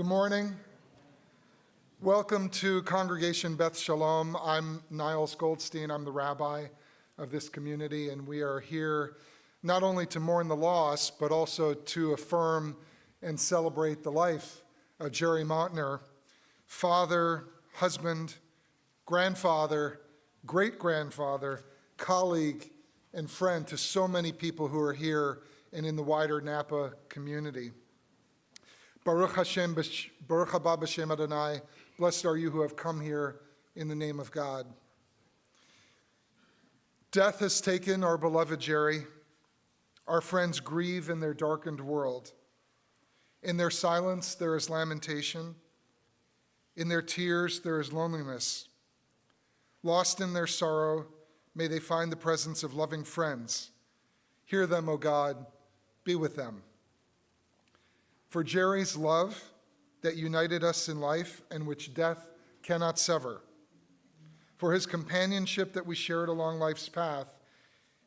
Good morning. Welcome to Congregation Beth Shalom. I'm Niles Goldstein. I'm the rabbi of this community, and we are here not only to mourn the loss, but also to affirm and celebrate the life of Jerry Mautner, father, husband, grandfather, great-grandfather, colleague, and friend to so many people who are here and in the wider Napa community. Baruch Hashem, Baruch haba b'shem Adonai, blessed are you who have come here in the name of God. Death has taken our beloved Jerry. Our friends grieve in their darkened world. In their silence, there is lamentation. In their tears, there is loneliness. Lost in their sorrow, may they find the presence of loving friends. Hear them, O God, be with them. For Jerry's love that united us in life and which death cannot sever. For his companionship that we shared along life's path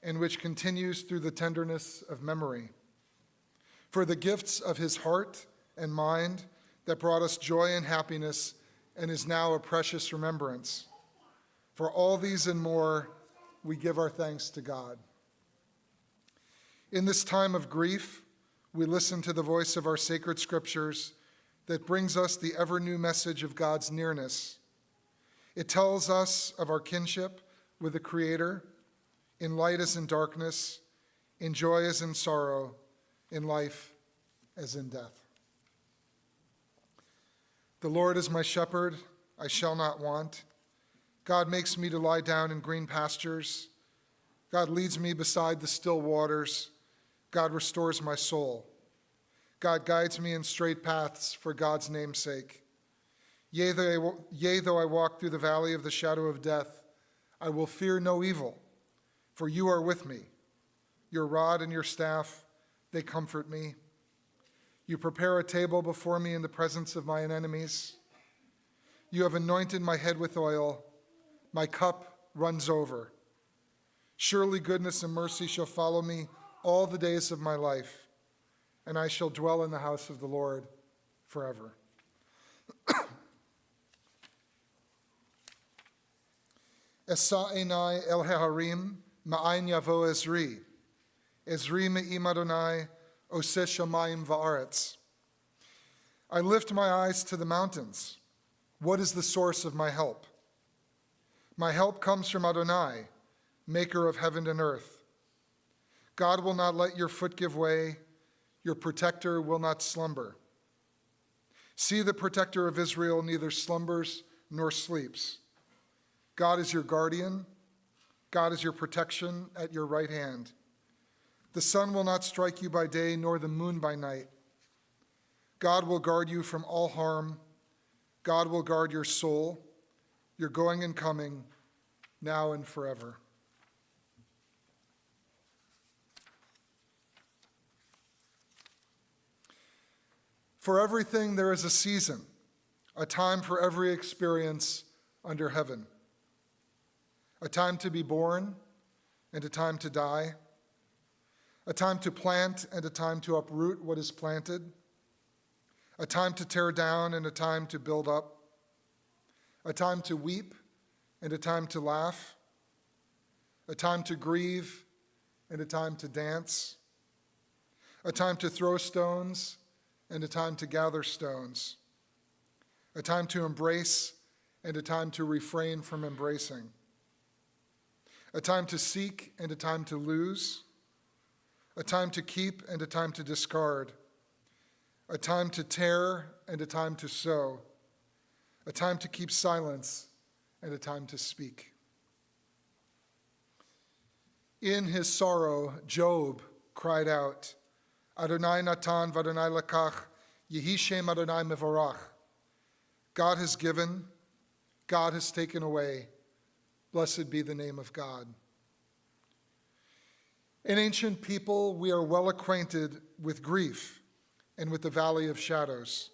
and which continues through the tenderness of memory. For the gifts of his heart and mind that brought us joy and happiness and is now a precious remembrance. For all these and more, we give our thanks to God. In this time of grief, we listen to the voice of our sacred scriptures that brings us the ever-new message of God's nearness. It tells us of our kinship with the Creator, in light as in darkness, in joy as in sorrow, in life as in death. The Lord is my shepherd, I shall not want. God makes me to lie down in green pastures. God leads me beside the still waters. God restores my soul. God guides me in straight paths for God's name's sake. Yea, though I walk through the valley of the shadow of death, I will fear no evil, for you are with me. Your rod and your staff, they comfort me. You prepare a table before me in the presence of my enemies. You have anointed my head with oil. My cup runs over. Surely goodness and mercy shall follow me all the days of my life, and I shall dwell in the house of the Lord forever. Esa einai el harim ma'ayin yavo Ezri. Ezri me'im Adonai oseh shamayim va'aretz. I lift my eyes to the mountains. What is the source of my help? My help comes from Adonai, maker of heaven and earth. God will not let your foot give way. Your protector will not slumber. See, the protector of Israel neither slumbers nor sleeps. God is your guardian. God is your protection at your right hand. The sun will not strike you by day, nor the moon by night. God will guard you from all harm. God will guard your soul, your going and coming, now and forever. For everything there is a season, a time for every experience under heaven. A time to be born and a time to die. A time to plant and a time to uproot what is planted. A time to tear down and a time to build up. A time to weep and a time to laugh. A time to grieve and a time to dance. A time to throw stones and a time to gather stones, a time to embrace and a time to refrain from embracing, a time to seek and a time to lose, a time to keep and a time to discard, a time to tear and a time to sow, a time to keep silence and a time to speak. In his sorrow, Job cried out, Adonai Natan v'Adonai lakach, Yehi Shem Adonai mevarach. God has given, God has taken away. Blessed be the name of God. In ancient people, we are well acquainted with grief and with the valley of shadows.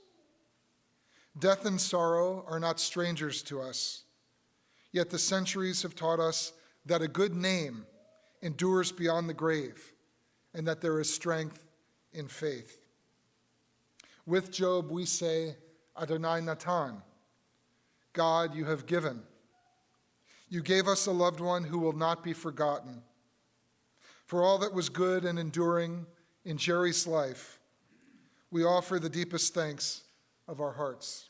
Death and sorrow are not strangers to us, yet the centuries have taught us that a good name endures beyond the grave and that there is strength in faith. With Job, we say, Adonai Natan. God, you have given. You gave us a loved one who will not be forgotten. For all that was good and enduring in Jerry's life, we offer the deepest thanks of our hearts.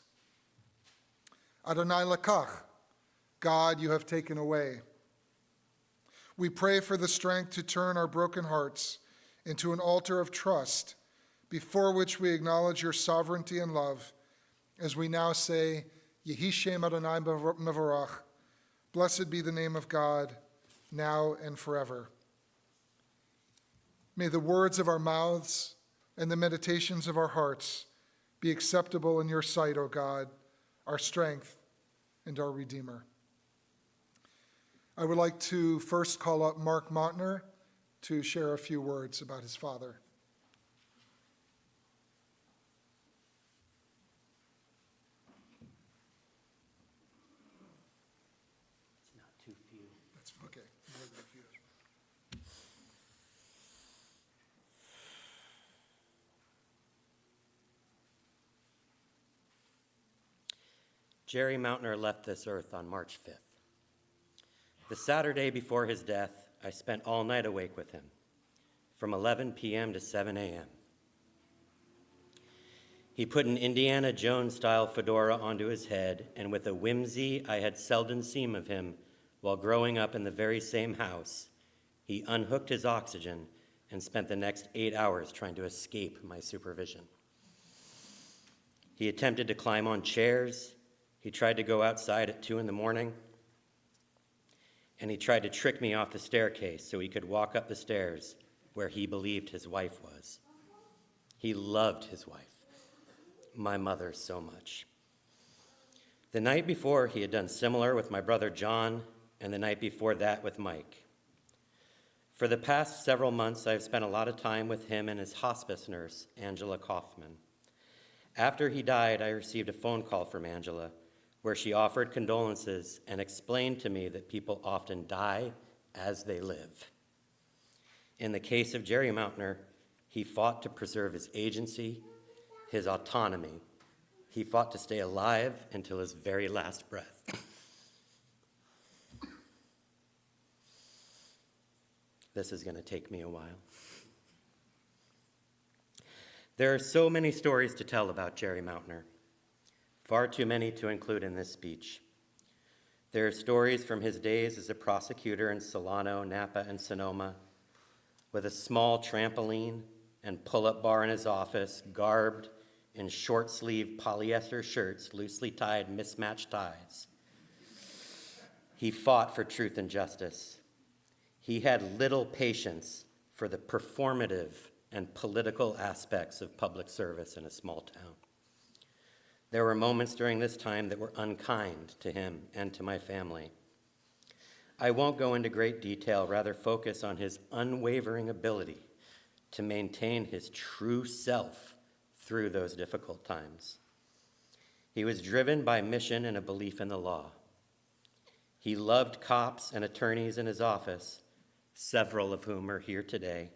Adonai Lakach, God, you have taken away. We pray for the strength to turn our broken hearts into an altar of trust before which we acknowledge your sovereignty and love, as we now say, Yehi Shem Adonai Mevorach, blessed be the name of God, now and forever. May the words of our mouths and the meditations of our hearts be acceptable in your sight, O God, our strength and our Redeemer. I would like to first call up Mark Mautner to share a few words about his father. It's not too few. That's okay. More than a few. Jerry Mautner left this earth on March 5th. The Saturday before his death, I spent all night awake with him, from 11 p.m. to 7 a.m. He put an Indiana Jones-style fedora onto his head, and with a whimsy I had seldom seen of him while growing up in the very same house, he unhooked his oxygen and spent the next 8 hours trying to escape my supervision. He attempted to climb on chairs. He tried to go outside at 2 in the morning. And he tried to trick me off the staircase so he could walk up the stairs where he believed his wife was. He loved his wife, my mother, so much. The night before, he had done similar with my brother John, and the night before that with Mike. For the past several months, I've spent a lot of time with him and his hospice nurse, Angela Kaufman. After he died, I received a phone call from Angela, where she offered condolences and explained to me that people often die as they live. In the case of Jerry Mautner, he fought to preserve his agency, his autonomy. He fought to stay alive until his very last breath. This is going to take me a while. There are so many stories to tell about Jerry Mautner. Far too many to include in this speech. There are stories from his days as a prosecutor in Solano, Napa, and Sonoma, with a small trampoline and pull-up bar in his office, garbed in short-sleeved polyester shirts, loosely tied, mismatched ties. He fought for truth and justice. He had little patience for the performative and political aspects of public service in a small town. There were moments during this time that were unkind to him and to my family. I won't go into great detail, rather focus on his unwavering ability to maintain his true self through those difficult times. He was driven by mission and a belief in the law. He loved cops and attorneys in his office, several of whom are here today.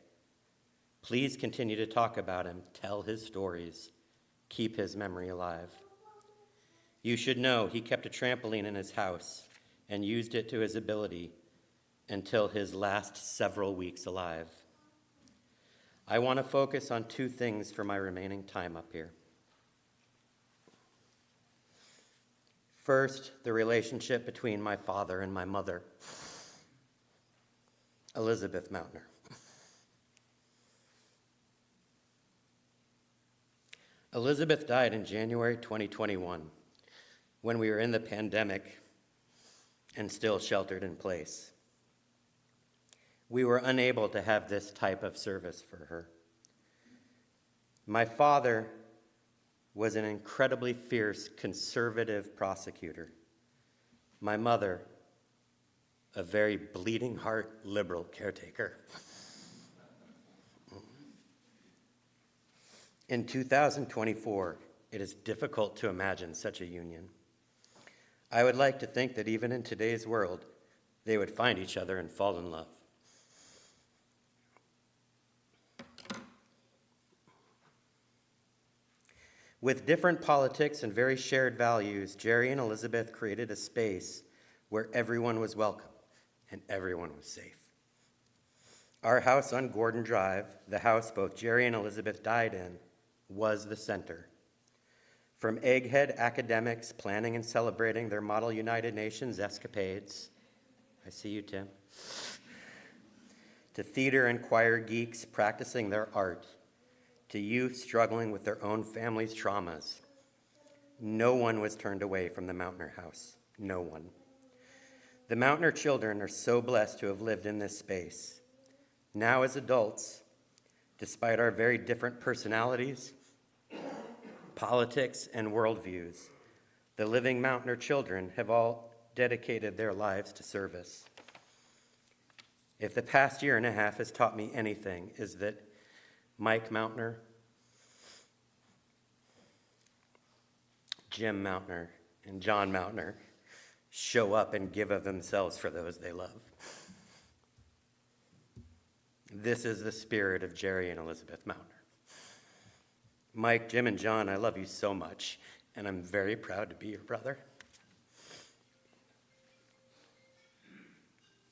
Please continue to talk about him, tell his stories, keep his memory alive. You should know he kept a trampoline in his house and used it to his ability until his last several weeks alive. I want to focus on 2 things for my remaining time up here. First, the relationship between my father and my mother, Elizabeth Mautner. Elizabeth died in January 2021, when we were in the pandemic and still sheltered in place. We were unable to have this type of service for her. My father was an incredibly fierce conservative prosecutor. My mother, a very bleeding heart liberal caretaker. In 2024, it is difficult to imagine such a union. I would like to think that even in today's world, they would find each other and fall in love. With different politics and very shared values, Jerry and Elizabeth created a space where everyone was welcome and everyone was safe. Our house on Gordon Drive, the house both Jerry and Elizabeth died in, was the center. From egghead academics planning and celebrating their Model United Nations escapades, I see you, Tim, to theater and choir geeks practicing their art, to youth struggling with their own family's traumas, no one was turned away from the Mautner house. No one. The Mautner children are so blessed to have lived in this space. Now as adults, despite our very different personalities, politics, and worldviews, the living Mautner children have all dedicated their lives to service. If the past year and a half has taught me anything, is that Mike Mautner, Jim Mautner, and John Mautner show up and give of themselves for those they love. This is the spirit of Jerry and Elizabeth Mautner. Mike, Jim, and John, I love you so much, and I'm very proud to be your brother.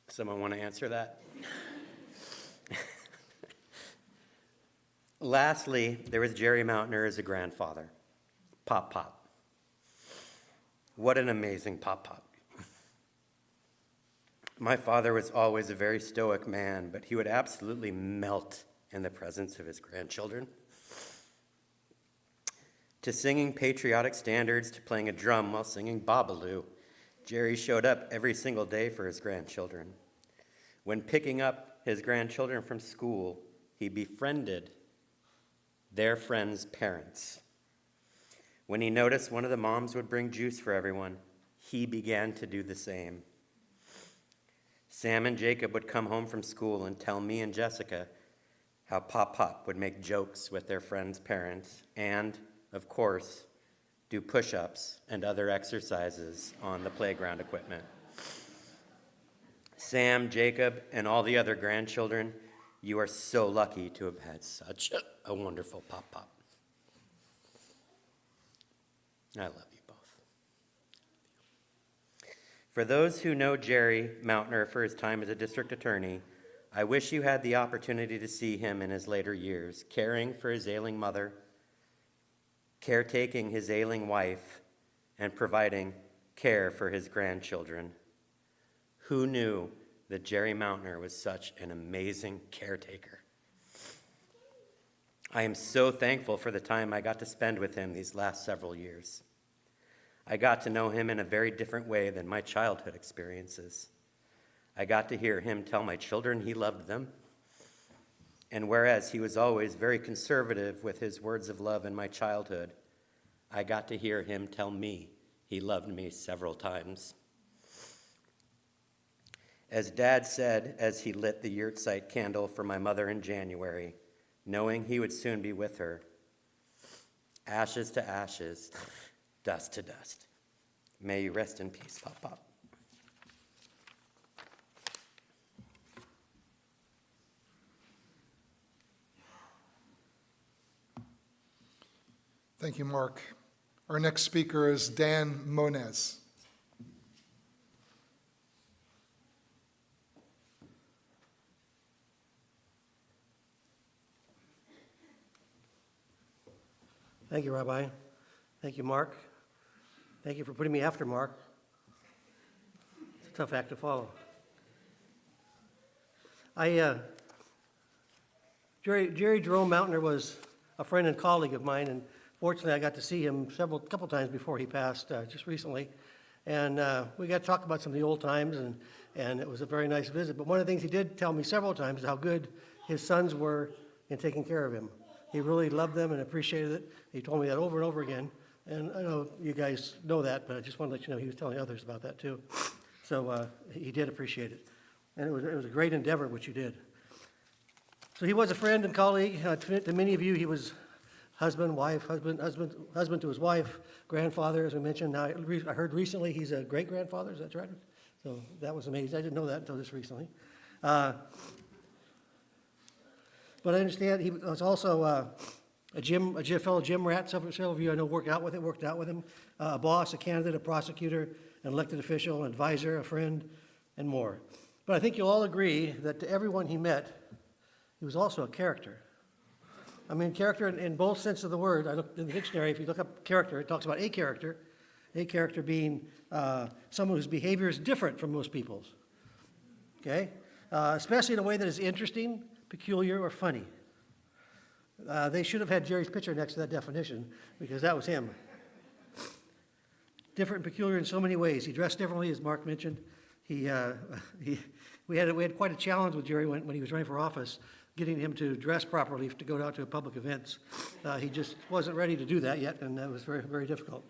Someone want to answer that? Lastly, there was Jerry Mautner as a grandfather. Pop Pop. What an amazing Pop Pop. My father was always a very stoic man, but he would absolutely melt in the presence of his grandchildren. To singing patriotic standards, to playing a drum while singing Babalu, Jerry showed up every single day for his grandchildren. When picking up his grandchildren from school, he befriended their friends' parents. When he noticed one of the moms would bring juice for everyone, he began to do the same. Sam and Jacob would come home from school and tell me and Jessica how Pop Pop would make jokes with their friends' parents and, of course, do push-ups and other exercises on the playground equipment. Sam, Jacob, and all the other grandchildren, you are so lucky to have had such a wonderful Pop Pop. I love you both. For those who know Jerry Mautner for his time as a district attorney, I wish you had the opportunity to see him in his later years, caring for his ailing mother, caretaking his ailing wife, and providing care for his grandchildren. Who knew that Jerry Mautner was such an amazing caretaker? I am so thankful for the time I got to spend with him these last several years. I got to know him in a very different way than my childhood experiences. I got to hear him tell my children he loved them. And whereas he was always very conservative with his words of love in my childhood, I got to hear him tell me he loved me several times. As Dad said as he lit the yurtsite candle for my mother in January, knowing he would soon be with her, ashes to ashes, dust to dust. May you rest in peace, Pop Pop. Thank you, Mark. Our next speaker is Dan Moniz. Thank you, Rabbi. Thank you, Mark. Thank you for putting me after Mark. It's a tough act to follow. Jerry Jerome Mautner was a friend and colleague of mine, and fortunately I got to see him a couple times before he passed just recently. And we got to talk about some of the old times, and it was a very nice visit. But one of the things he did tell me several times is how good his sons were in taking care of him. He really loved them and appreciated it. He told me that over and over again. And I know you guys know that, but I just want to let you know he was telling others about that too. So he did appreciate it. And it was a great endeavor, what you did. So he was a friend and colleague. To many of you, he was husband to his wife, grandfather, as we mentioned. Now, I heard recently he's a great-grandfather. Is that right? So that was amazing. I didn't know that until just recently. But I understand he was also a fellow gym rat, several of you I know worked out with him, a boss, a candidate, a prosecutor, an elected official, an advisor, a friend, and more. But I think you'll all agree that to everyone he met, he was also a character. I mean, character in both senses of the word. I looked in the dictionary, if you look up character, it talks about a character being someone whose behavior is different from most people's, okay? Especially in a way that is interesting, peculiar, or funny. They should have had Jerry's picture next to that definition, because that was him. Different and peculiar in so many ways. He dressed differently, as Mark mentioned. We had quite a challenge with Jerry when he was running for office, getting him to dress properly to go out to public events. He just wasn't ready to do that yet, and that was very, very difficult.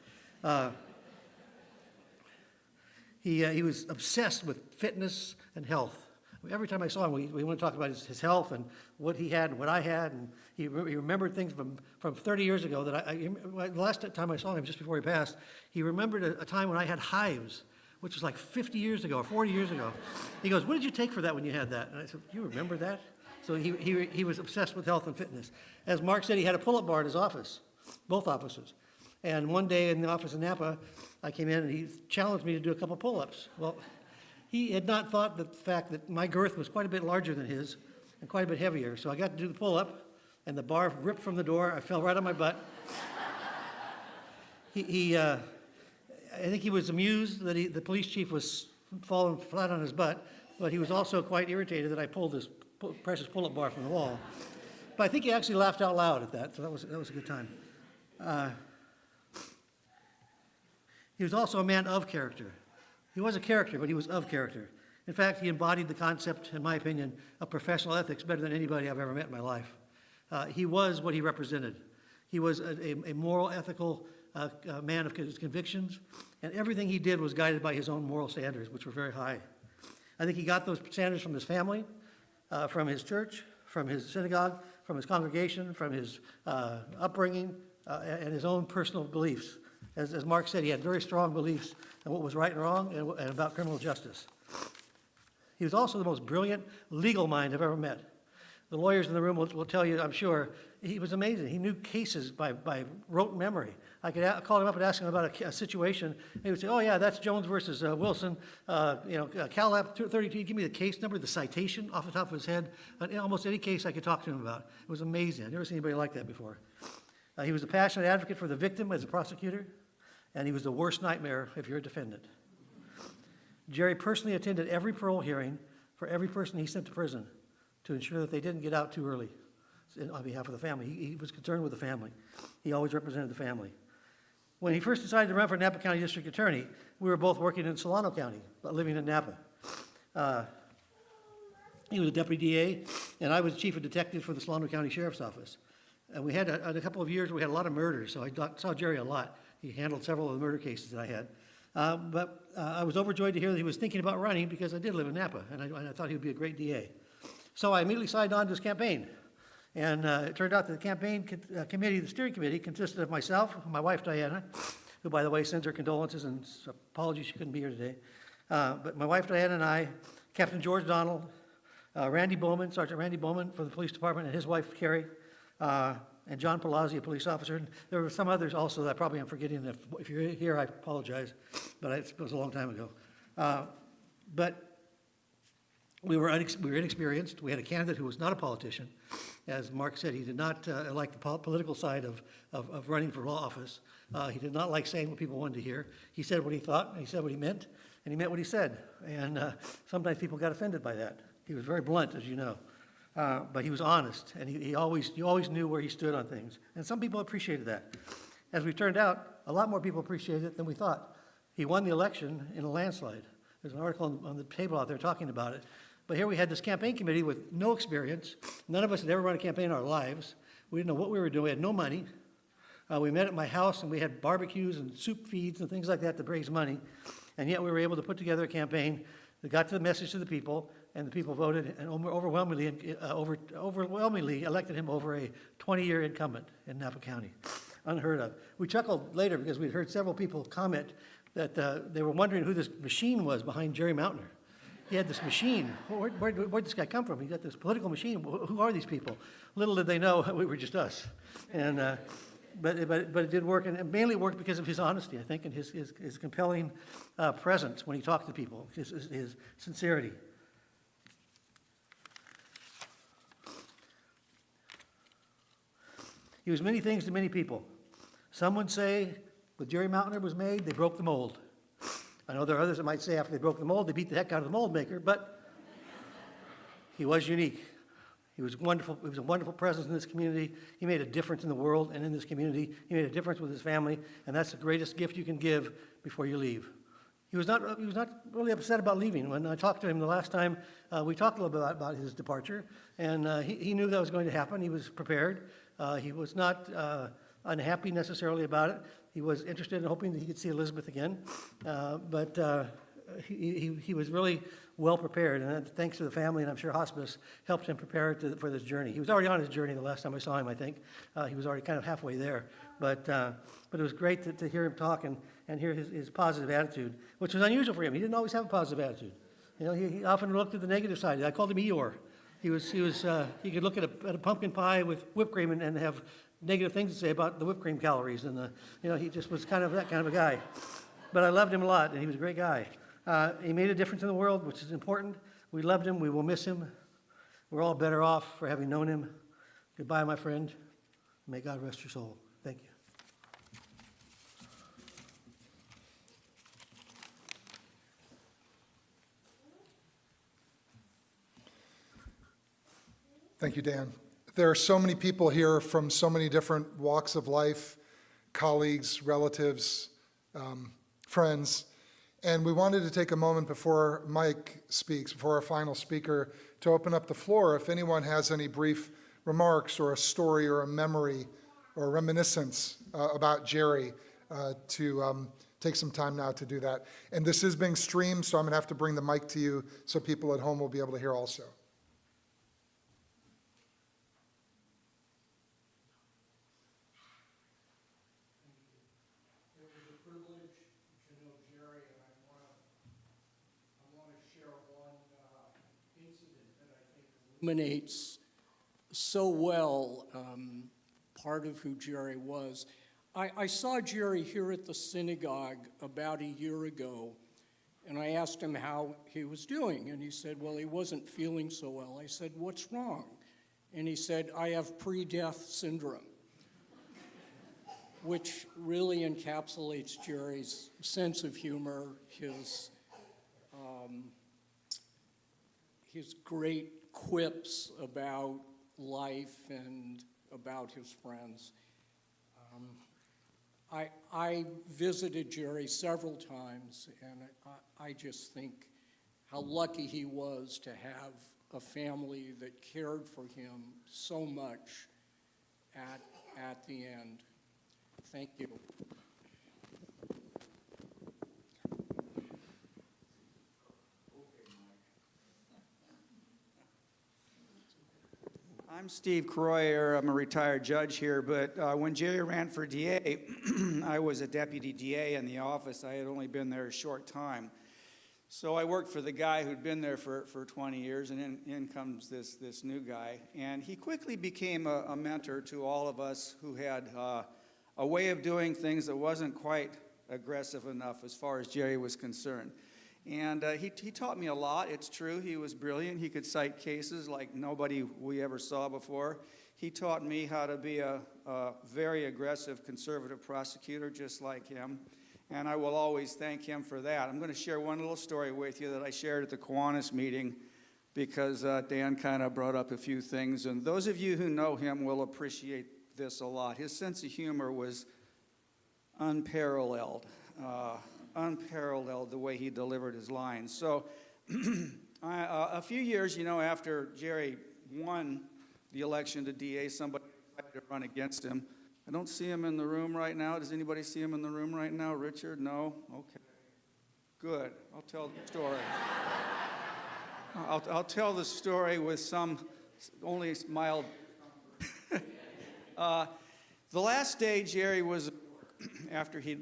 He was obsessed with fitness and health. Every time I saw him, we want to talk about his health and what he had and what I had, and he remembered things from 30 years ago that the last time I saw him, just before he passed, he remembered a time when I had hives, which was like 50 years ago or 40 years ago. He goes, "What did you take for that when you had that?" And I said, "You remember that?" So he was obsessed with health and fitness. As Mark said, he had a pull-up bar in his office, both offices. And one day in the office in Napa, I came in and he challenged me to do a couple pull-ups. Well, he had not thought the fact that my girth was quite a bit larger than his and quite a bit heavier. So I got to do the pull-up, and the bar ripped from the door. I fell right on my butt. I think he was amused that the police chief was falling flat on his butt, but he was also quite irritated that I pulled this precious pull-up bar from the wall. But I think he actually laughed out loud at that, so that was a good time. He was also a man of character. He was a character, but he was of character. In fact, he embodied the concept, in my opinion, of professional ethics better than anybody I've ever met in my life. He was what he represented. He was a moral, ethical man of his convictions, and everything he did was guided by his own moral standards, which were very high. I think he got those standards from his family, from his church, from his synagogue, from his congregation, from his upbringing, and his own personal beliefs. As Mark said, he had very strong beliefs on what was right and wrong and about criminal justice. He was also the most brilliant legal mind I've ever met. The lawyers in the room will tell you, I'm sure, he was amazing. He knew cases by rote memory. I could call him up and ask him about a situation. He would say, "Oh yeah, that's Jones versus Wilson. Calap 32. He'd give me the case number, the citation off the top of his head. In almost any case I could talk to him about. It was amazing. I've never seen anybody like that before. He was a passionate advocate for the victim as a prosecutor, and he was the worst nightmare if you're a defendant. Jerry personally attended every parole hearing for every person he sent to prison to ensure that they didn't get out too early on behalf of the family. He was concerned with the family. He always represented the family. When he first decided to run for Napa County District Attorney, we were both working in Solano County, but living in Napa. He was a deputy DA, and I was chief of detective for the Solano County Sheriff's Office. And we had a couple of years, we had a lot of murders, so I saw Jerry a lot. He handled several of the murder cases that I had. But I was overjoyed to hear that he was thinking about running because I did live in Napa, and I thought he would be a great DA. So I immediately signed on to his campaign. And it turned out that the campaign committee, the steering committee, consisted of myself, my wife Diana, who, by the way, sends her condolences and apologies she couldn't be here today. But my wife Diana and I, Captain George Donald, Randy Bowman, Sergeant Randy Bowman from the police department, and his wife Carrie, and John Palazzi, a police officer. And there were some others also that I probably am forgetting. If you're here, I apologize, but it was a long time ago. But we were inexperienced. We had a candidate who was not a politician. As Mark said, he did not like the political side of running for law office. He did not like saying what people wanted to hear. He said what he thought, and he said what he meant, and he meant what he said. And sometimes people got offended by that. He was very blunt, as you know. But he was honest, and you always knew where he stood on things. And some people appreciated that. As we turned out, a lot more people appreciated it than we thought. He won the election in a landslide. There's an article on the table out there talking about it. But here we had this campaign committee with no experience. None of us had ever run a campaign in our lives. We didn't know what we were doing. We had no money. We met at my house, and we had barbecues and soup feeds and things like that to raise money. And yet we were able to put together a campaign that got to the message to the people, and the people voted and overwhelmingly elected him over a 20-year incumbent in Napa County. Unheard of. We chuckled later because we'd heard several people comment that they were wondering who this machine was behind Jerry Mautner. he had this machine. Where'd this guy come from? He got this political machine. Who are these people? Little did they know we were just us. And but it did work, and it mainly worked because of his honesty, I think, and his compelling presence when he talked to people, his sincerity. He was many things to many people. Some would say, when Jerry Mautner was made, they broke the mold. I know there are others that might say after they broke the mold, they beat the heck out of the mold maker, but he was unique. He was wonderful. He was a wonderful presence in this community. He made a difference in the world and in this community. He made a difference with his family, and that's the greatest gift you can give before you leave. He was not really upset about leaving. When I talked to him the last time, we talked a little bit about his departure, and he knew that was going to happen. He was prepared. He was not unhappy necessarily about it. He was interested in hoping that he could see Elizabeth again, but he was really well prepared, and thanks to the family, and I'm sure hospice helped him prepare for this journey. He was already on his journey the last time I saw him, I think. He was already kind of halfway there, but it was great to hear him talk and hear his positive attitude, which was unusual for him. He didn't always have a positive attitude. You know, he often looked at the negative side. I called him Eeyore. He could look at a pumpkin pie with whipped cream and have negative things to say about the whipped cream calories, and he just was kind of that kind of a guy. But I loved him a lot, and he was a great guy. He made a difference in the world, which is important. We loved him. We will miss him. We're all better off for having known him. Goodbye, my friend. May God rest your soul. Thank you. Thank you, Dan. There are so many people here from so many different walks of life, colleagues, relatives, friends, and we wanted to take a moment before Mike speaks, before our final speaker, to open up the floor if anyone has any brief remarks or a story or a memory or a reminiscence about Jerry, to take some time now to do that. And this is being streamed, so I'm going to have to bring the mic to you so people at home will be able to hear also. Illuminates so well part of who Jerry was. I saw Jerry here at the synagogue about a year ago, and I asked him how he was doing, and he said, well, he wasn't feeling so well. I said, what's wrong? And he said, I have pre-death syndrome, which really encapsulates Jerry's sense of humor, his great quips about life and about his friends. I visited Jerry several times, and I just think how lucky he was to have a family that cared for him so much at the end. Thank you. I'm Steve Croyer. I'm a retired judge here, but when Jerry ran for DA, I was a deputy DA in the office. I had only been there a short time. So I worked for the guy who'd been there for 20 years, and in comes this new guy. And he quickly became a mentor to all of us who had a way of doing things that wasn't quite aggressive enough as far as Jerry was concerned. And he taught me a lot. It's true, he was brilliant. He could cite cases like nobody we ever saw before. He taught me how to be a very aggressive conservative prosecutor just like him. And I will always thank him for that. I'm going to share one little story with you that I shared at the Kiwanis meeting because Dan kind of brought up a few things. And those of you who know him will appreciate this a lot. His sense of humor was unparalleled. Unparalleled the way he delivered his lines. So a few years, after Jerry won the election to DA, somebody tried to run against him. I don't see him in the room right now. Does anybody see him in the room right now? Richard? No? Okay. Good. I'll tell the story. I'll tell the story with some only mild. The last day Jerry was after he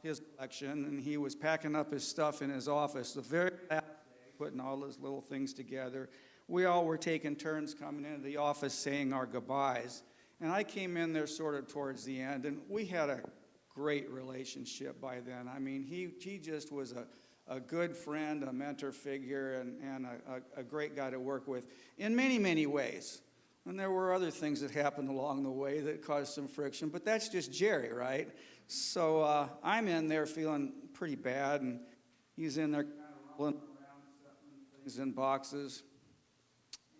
his election, and he was packing up his stuff in his office. The very last day, putting all those little things together. We all were taking turns coming into the office saying our goodbyes. And I came in there sort of towards the end, and we had a great relationship by then. I mean, he just was a good friend, a mentor figure, and a great guy to work with in many, many ways. And there were other things that happened along the way that caused some friction, but that's just Jerry, right? So I'm in there feeling pretty bad, and he's in there kind of rolling around, stuffing things in boxes.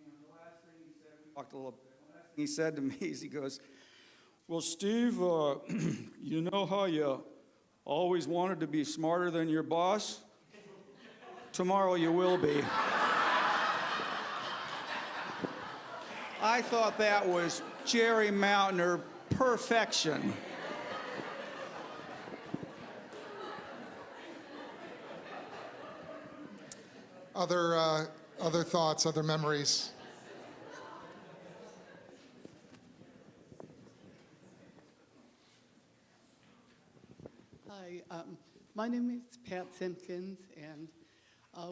And the last thing he said, we talked a little bit, the last thing he said to me is he goes, "Well, Steve, you know how you always wanted to be smarter than your boss? Tomorrow you will be." I thought that was Jerry Mautner perfection. Other thoughts, other memories? Hi, my name is Pat Simpkins, and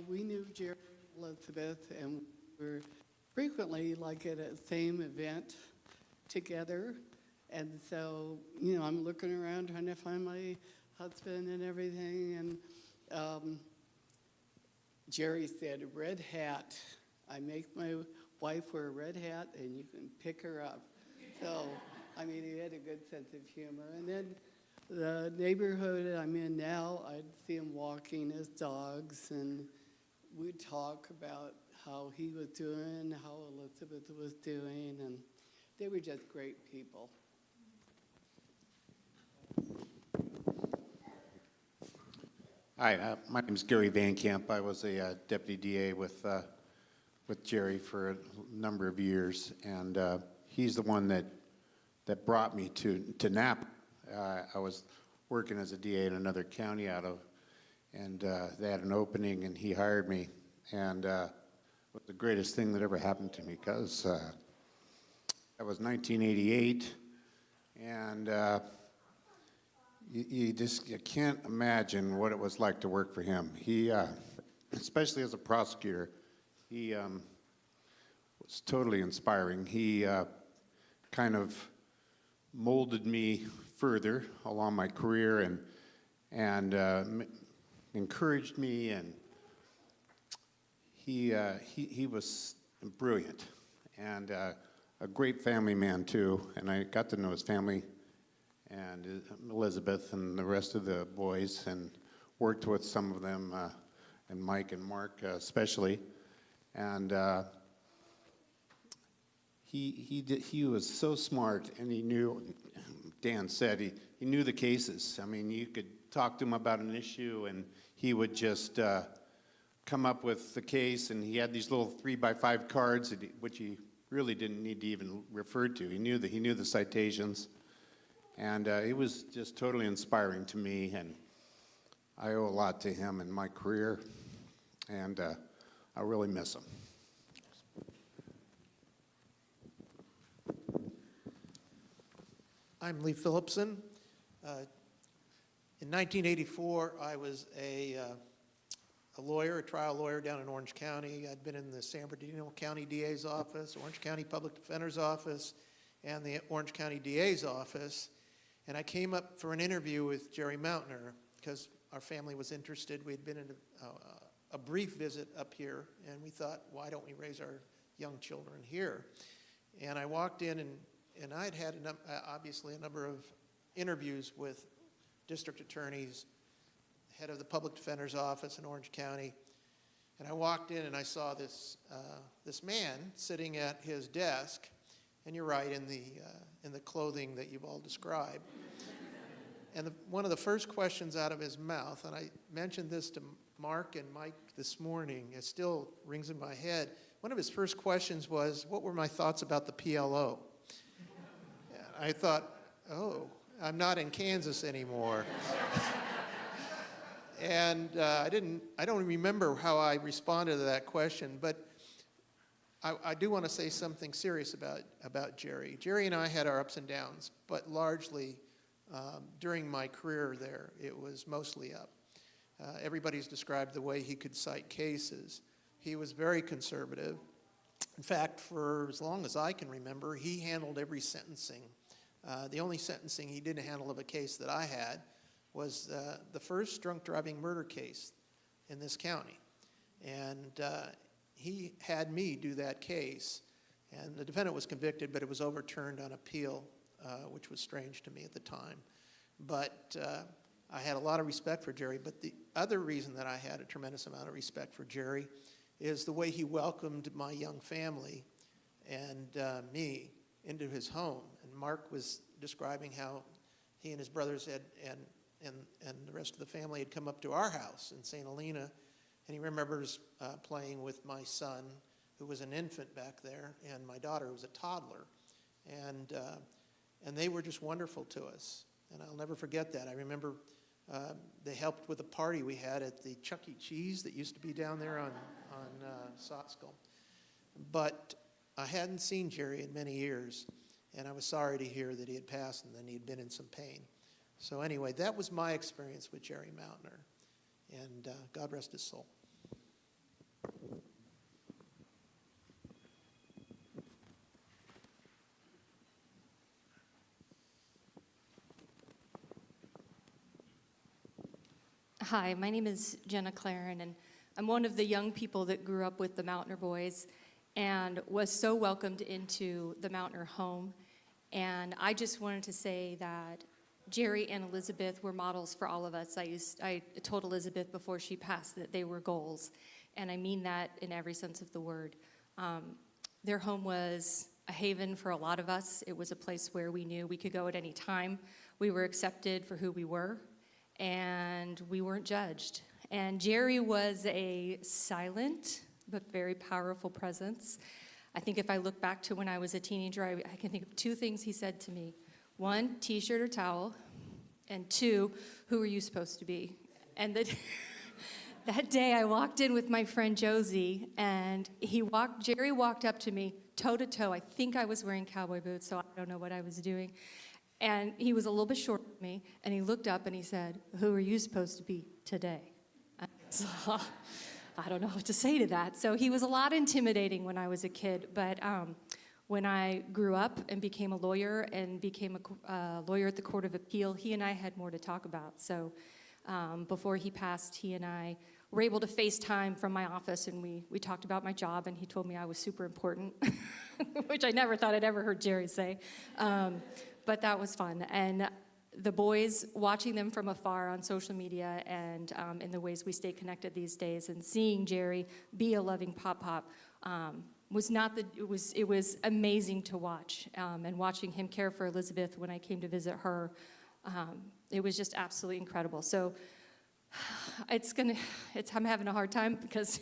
we knew Jerry and Elizabeth, and we were frequently like at a same event together. And so, I'm looking around trying to find my husband and everything, and Jerry said, "Red hat. I make my wife wear a red hat, and you can pick her up." So, he had a good sense of humor. And then the neighborhood I'm in now, I'd see him walking his dogs, and we'd talk about how he was doing, how Elizabeth was doing, and they were just great people. Hi, my name is Gary Van Camp. I was a deputy DA with Jerry for a number of years, and he's the one that brought me to Napa. I was working as a DA in another county and they had an opening, and he hired me, and it was the greatest thing that ever happened to me, because that was 1988, and you can't imagine what it was like to work for him. He, especially as a prosecutor, he was totally inspiring. He kind of molded me further along my career and encouraged me, and he was brilliant and a great family man too. And I got to know his family and Elizabeth and the rest of the boys, and worked with some of them, and Mike and Mark especially. And he was so smart, and he knew, Dan said, he knew the cases. You could talk to him about an issue, and he would just come up with the case, and he had these little 3x5 cards, which he really didn't need to even refer to. He knew the citations. And it was just totally inspiring to me, and I owe a lot to him in my career, and I really miss him. I'm Lee Phillipson. In 1984, I was a lawyer, a trial lawyer down in Orange County. I'd been in the San Bernardino County DA's office, Orange County Public Defender's office, and the Orange County DA's office. And I came up for an interview with Jerry Mautner because our family was interested. We had been in a brief visit up here, and we thought, why don't we raise our young children here? And I walked in, and I'd had obviously a number of interviews with district attorneys, head of the public defender's office in Orange County. And I walked in, and I saw this man sitting at his desk, and you're right, in the clothing that you've all described. And one of the first questions out of his mouth, and I mentioned this to Mark and Mike this morning, it still rings in my head. One of his first questions was, what were my thoughts about the PLO? I thought, oh, I'm not in Kansas anymore. And I don't remember how I responded to that question, but I do want to say something serious about Jerry. Jerry and I had our ups and downs, but largely during my career there, it was mostly up. Everybody's described the way he could cite cases, He was very conservative. In fact, for as long as I can remember, he handled every sentencing. The only sentencing he didn't handle of a case that I had was the first drunk driving murder case in this county. And he had me do that case. And the defendant was convicted, but it was overturned on appeal, which was strange to me at the time. But I had a lot of respect for Jerry. But the other reason that I had a tremendous amount of respect for Jerry is the way he welcomed my young family and me into his home. And Mark was describing how he and his brothers and the rest of the family had come up to our house in St. Helena, and he remembers playing with my son, who was an infant back there, and my daughter, who was a toddler. And they were just wonderful to us, and I'll never forget that. I remember they helped with a party we had at the Chuck E. Cheese that used to be down there on Sotskill. But I hadn't seen Jerry in many years, and I was sorry to hear that he had passed and then he had been in some pain. So anyway, that was my experience with Jerry Mautner, and God rest his soul. Hi, my name is Jenna Claren, and I'm one of the young people that grew up with the Mautner boys and was so welcomed into the Mautner home. And I just wanted to say that Jerry and Elizabeth were models for all of us. I told Elizabeth before she passed that they were goals, and I mean that in every sense of the word. Their home was a haven for a lot of us. It was a place where we knew we could go at any time. We were accepted for who we were, and we weren't judged. And Jerry was a silent but very powerful presence. I think if I look back to when I was a teenager, I can think of two things he said to me. One, t-shirt or towel, and two, who are you supposed to be? And that day I walked in with my friend Josie, and Jerry walked up to me toe to toe. I think I was wearing cowboy boots, so I don't know what I was doing. And he was a little bit short of me, and he looked up and he said, who are you supposed to be today? I don't know what to say to that. So he was a lot intimidating when I was a kid, but when I grew up and became a lawyer and became a lawyer at the Court of Appeal, he and I had more to talk about. So before he passed, he and I were able to FaceTime from my office, and we talked about my job, and he told me I was super important, which I never thought I'd ever heard Jerry say. But that was fun. And the boys, watching them from afar on social media and in the ways we stay connected these days, and seeing Jerry be a loving pop-pop, it was amazing to watch. And watching him care for Elizabeth when I came to visit her, it was just absolutely incredible. So I'm having a hard time because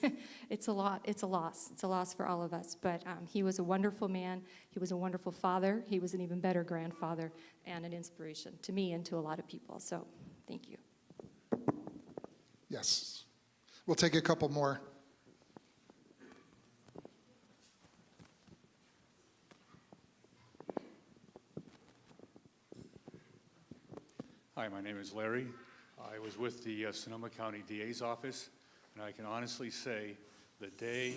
it's a loss. It's a loss for all of us. But he was a wonderful man. He was a wonderful father. He was an even better grandfather and an inspiration to me and to a lot of people. So thank you. Yes. We'll take a couple more. Hi, my name is Larry. I was with the Sonoma County DA's office, and I can honestly say the day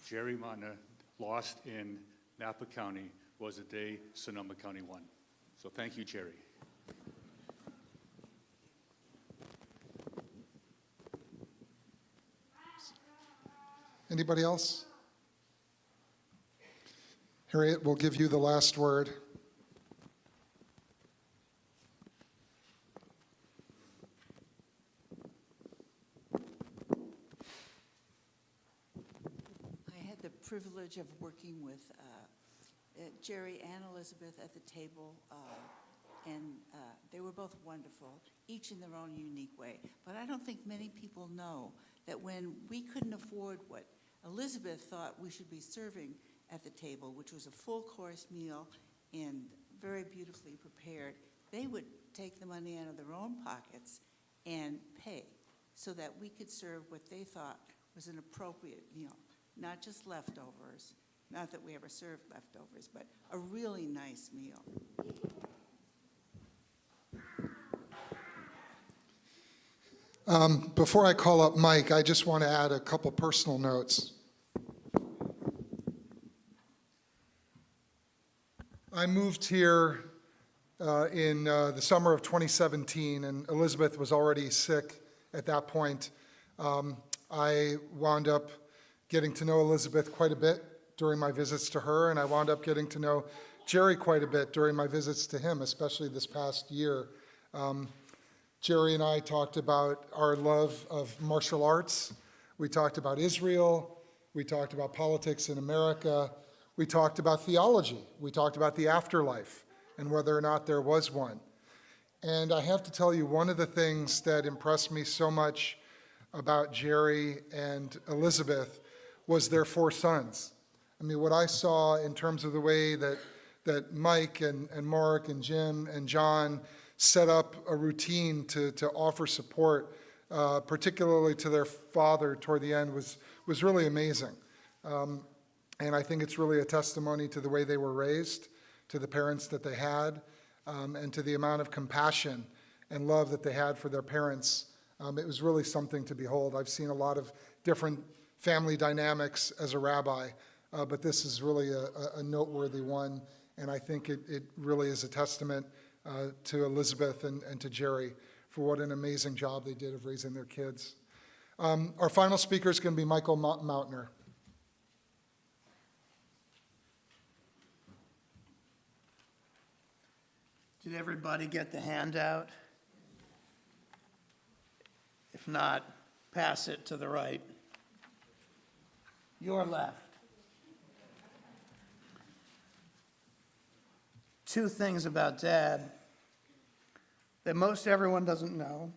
Jerry Mautner lost in Napa County was the day Sonoma County won. So thank you, Jerry. Anybody else? Harriet, we'll give you the last word. Privilege of working with Jerry and Elizabeth at the table, and they were both wonderful, each in their own unique way. But I don't think many people know that when we couldn't afford what Elizabeth thought we should be serving at the table, which was a full-course meal and very beautifully prepared, they would take the money out of their own pockets and pay so that we could serve what they thought was an appropriate meal. Not just leftovers, not that we ever served leftovers, but a really nice meal. Before I call up Mike, I just want to add a couple personal notes. I moved here in the summer of 2017, and Elizabeth was already sick at that point. I wound up getting to know Elizabeth quite a bit during my visits to her, and I wound up getting to know Jerry quite a bit during my visits to him, especially this past year. Jerry and I talked about our love of martial arts. We talked about Israel. We talked about politics in America. We talked about theology. We talked about the afterlife and whether or not there was one. And I have to tell you, one of the things that impressed me so much about Jerry and Elizabeth was their 4 sons. I mean, what I saw in terms of the way that Mike and Mark and Jim and John set up a routine to offer support, particularly to their father toward the end, was really amazing. And I think it's really a testimony to the way they were raised, to the parents that they had, and to the amount of compassion and love that they had for their parents. It was really something to behold. I've seen a lot of different family dynamics as a rabbi, but this is really a noteworthy one, and I think it really is a testament to Elizabeth and to Jerry for what an amazing job they did of raising their kids. Our final speaker is going to be Michael Mautner. Did everybody get the handout? If not, pass it to the right. Your left. 2 things about Dad that most everyone doesn't know.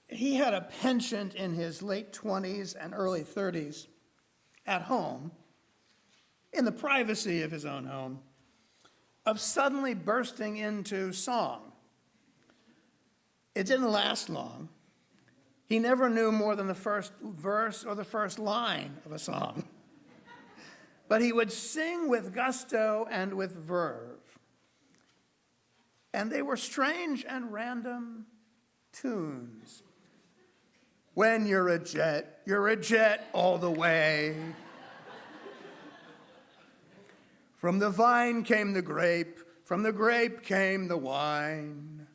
He had a penchant in his late 20s and early 30s at home, in the privacy of his own home, of suddenly bursting into song. It didn't last long. He never knew more than the first verse or the first line of a song. But he would sing with gusto and with verve. And they were strange and random tunes. When you're a jet all the way. From the vine came the grape, from the grape came the wine.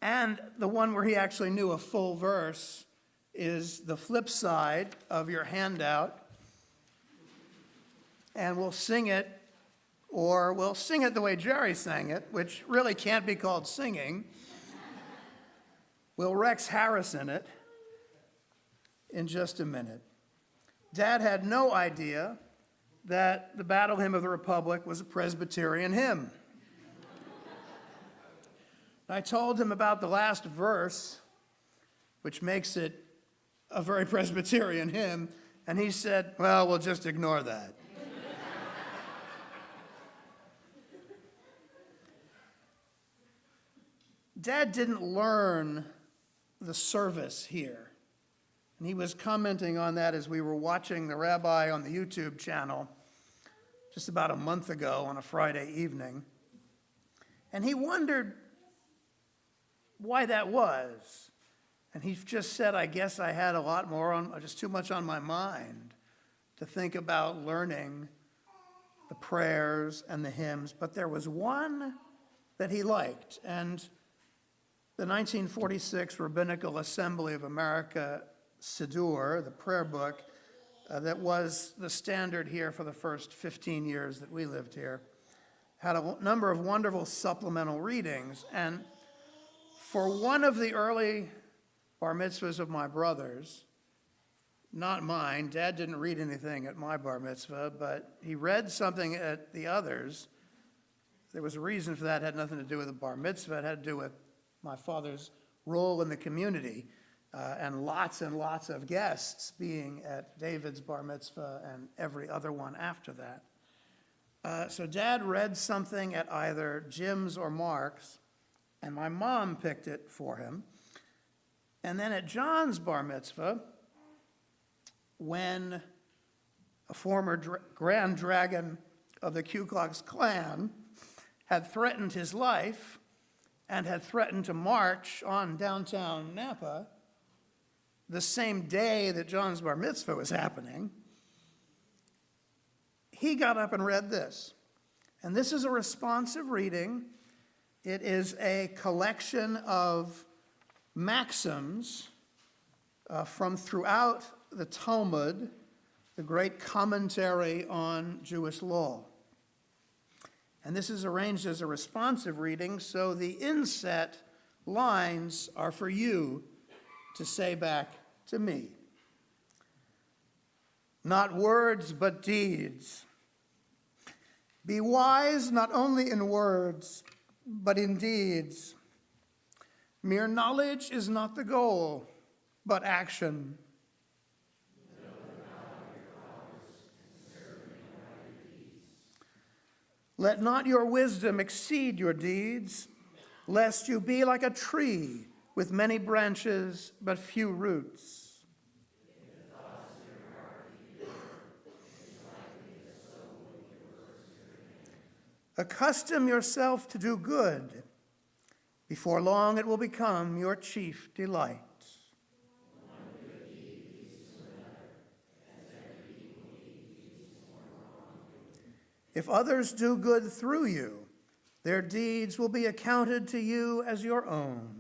And the one where he actually knew a full verse is the flip side of your handout. And we'll sing it, or we'll sing it the way Jerry sang it, which really can't be called singing. We'll Rex Harrison it in just a minute. Dad had no idea that the Battle Hymn of the Republic was a Presbyterian hymn. I told him about the last verse, which makes it a very Presbyterian hymn, and he said, well, we'll just ignore that. Dad didn't learn the service here. And he was commenting on that as we were watching the rabbi on the YouTube channel just about a month ago on a Friday evening. And he wondered why that was. And he just said, I guess I had a lot more just too much on my mind to think about learning the prayers and the hymns. But there was one that he liked. And the 1946 Rabbinical Assembly of America Siddur, the prayer book, that was the standard here for the first 15 years that we lived here, had a number of wonderful supplemental readings. And for one of the early bar mitzvahs of my brothers, not mine, Dad didn't read anything at my bar mitzvah, but he read something at the others. There was a reason for that. It had nothing to do with the bar mitzvah. It had to do with my father's role in the community, and lots of guests being at David's bar mitzvah and every other one after that. So Dad read something at either Jim's or Mark's, and my mom picked it for him. And then at John's bar mitzvah, when a former Grand Dragon of the Ku Klux Klan had threatened his life and had threatened to march on downtown Napa the same day that John's bar mitzvah was happening, he got up and read this. And this is a responsive reading. It is a collection of maxims from throughout the Talmud, the great commentary on Jewish law. And this is arranged as a responsive reading, so the inset lines are for you to say back to me. Not words, but deeds. Be wise not only in words, but in deeds. Mere knowledge is not the goal, but action. Let not your wisdom exceed your deeds, lest you be like a tree with many branches but few roots. Accustom yourself to do good. Before long it will become your chief delight. If others do good through you, their deeds will be accounted to you as your own.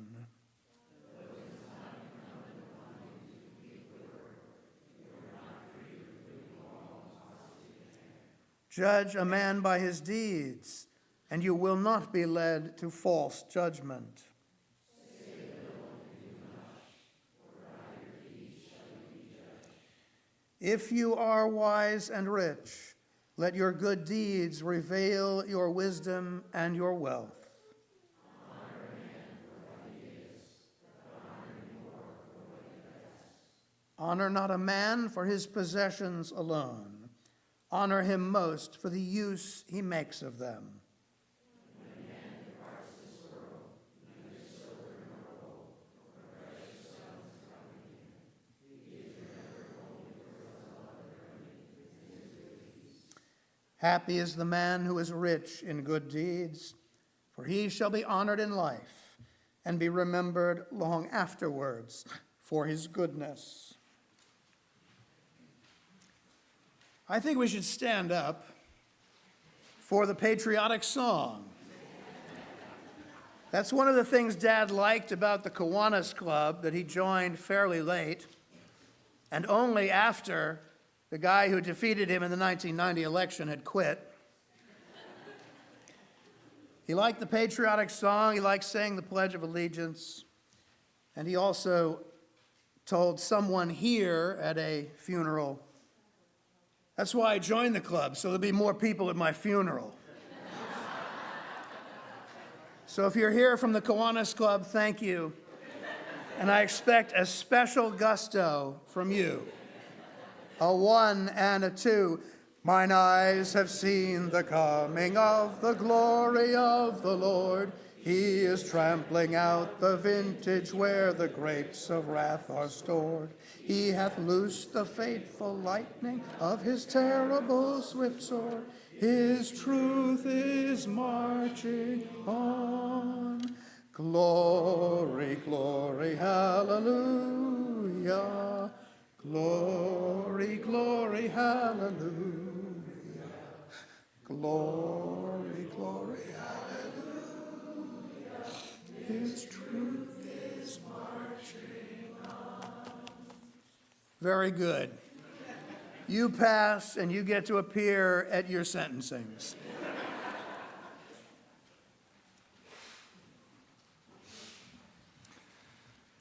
Judge a man by his deeds, and you will not be led to false judgment. If you are wise and rich, let your good deeds reveal your wisdom and your wealth. Honor not a man for his possessions alone. Honor him most for the use he makes of them. Happy is the man who is rich in good deeds, for he shall be honored in life and be remembered long afterwards for his goodness. I think we should stand up for the patriotic song. That's one of the things Dad liked about the Kiwanis Club, that he joined fairly late, and only after the guy who defeated him in the 1990 election had quit. He liked the patriotic song, he liked saying the Pledge of Allegiance, and he also told someone here at a funeral, "That's why I joined the club, so there'll be more people at my funeral." So if you're here from the Kiwanis Club, thank you. And I expect a special gusto from you. A 1 and a 2. Mine eyes have seen the coming of the glory of the Lord. He is trampling out the vintage where the grapes of wrath are stored. He hath loosed the fateful lightning of his terrible swift sword. His truth is marching on. Glory, glory, hallelujah. Glory, glory, hallelujah. Glory, glory, hallelujah. His truth is marching on. Very good. You pass and you get to appear at your sentencings.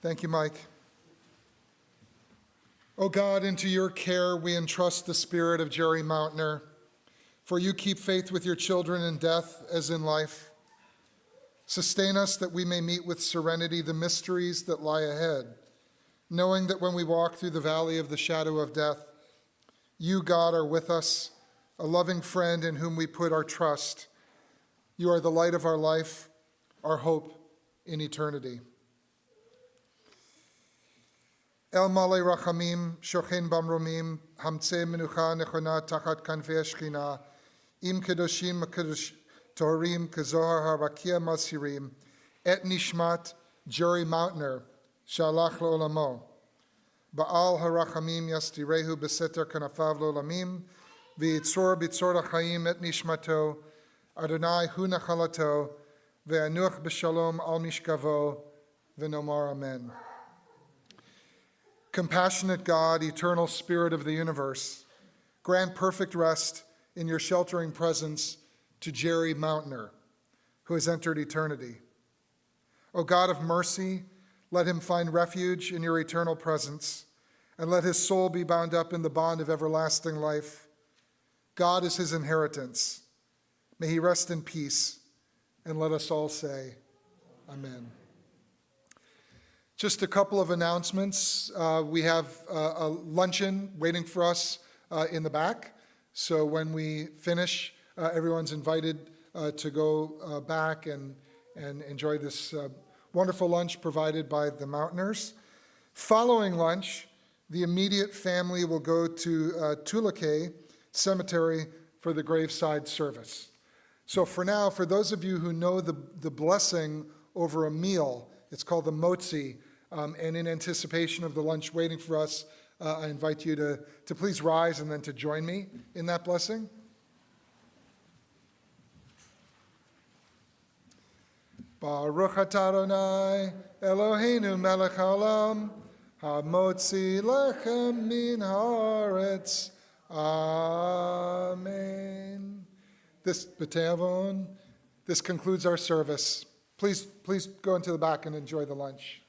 Thank you, Mike. O God, into your care we entrust the spirit of Jerry Mautner, for you keep faith with your children in death as in life. Sustain us that we may meet with serenity the mysteries that lie ahead, knowing that when we walk through the valley of the shadow of death, you, God, are with us, a loving friend in whom we put our trust. You are the light of our life, our hope in eternity. El Malay Rachamim, Shochen Bamromim, Hamtze Menucha Nechona Tachat Kanvei Shechina, Im Kedoshim Kedosh Torim Kezohar Harakia Masirim, Et Nishmat Jerry Mautner, Shalach Le'olamo, Baal Harachamim Yastirehu Beseter Kanafav Le'olamim, v'yitzor b'tzor ha'chaim et nishmato, Adonai hu nachalato, ve'anuach b'shalom al mishkavo, v'nomar amen. Compassionate God, eternal Spirit of the universe, grant perfect rest in your sheltering presence to Jerry Mautner, who has entered eternity. O God of mercy, let him find refuge in your eternal presence, and let his soul be bound up in the bond of everlasting life. God is his inheritance. May he rest in peace, and let us all say, Amen. Just a couple of announcements. We have a luncheon waiting for us in the back. So when we finish, everyone's invited to go back and enjoy this wonderful lunch provided by the Mautners. Following lunch, the immediate family will go to Tulake Cemetery for the graveside service. So for now, for those of you who know the blessing over a meal, it's called the motzi, and in anticipation of the lunch waiting for us, I invite you to please rise and then to join me in that blessing. Baruch atah Adonai Eloheinu melech haolam, hamotzi lechem min haaretz. Amen. This concludes our service. Please go into the back and enjoy the lunch.